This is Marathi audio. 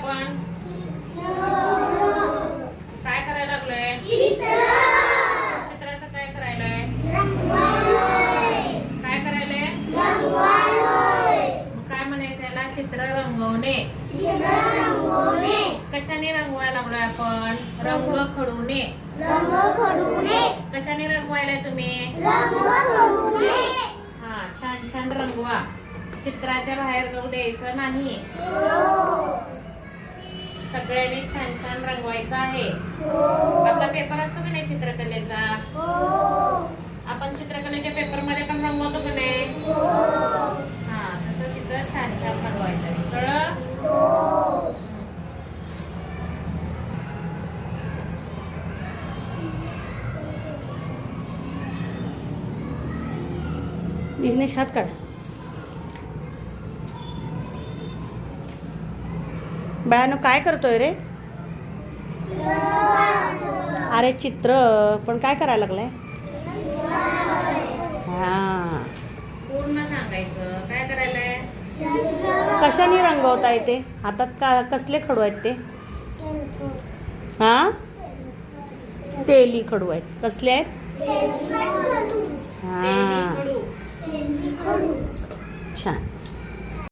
आपण? काय करायला लागलोय? चित्राचं काय करायलंय? काय करायलंय? काय म्हणायचं याला? चित्र रंगवणे. कशाने रंगवायला लागलोय आपण? रंग खडूने. कशाने रंगवायलाय तुम्ही? हा, छान छान रंगवा. चित्राच्या बाहेर जाऊ द्यायचं नाही. सगळ्यांनी छान छान रंगवायचं आहे. आपला पेपर असतो की नाही चित्रकलेचा? आपण चित्रकलेच्या पेपर मध्ये पण रंगवतो की नाही? हा, तसं तिथं छान छान रंगवायचं आहे. कळलं? विघ्नेश हात काढ. बाळानो काय करतोय रे? अरे चित्र पण काय करायला लागलाय? हा, पूर्ण सांगायचं. काय करायलाय? कशाने रंगवता येते? हातात कसले खडू आहेत ते? हा, तेली खडू आहेत. कसले आहेत? हा, छान.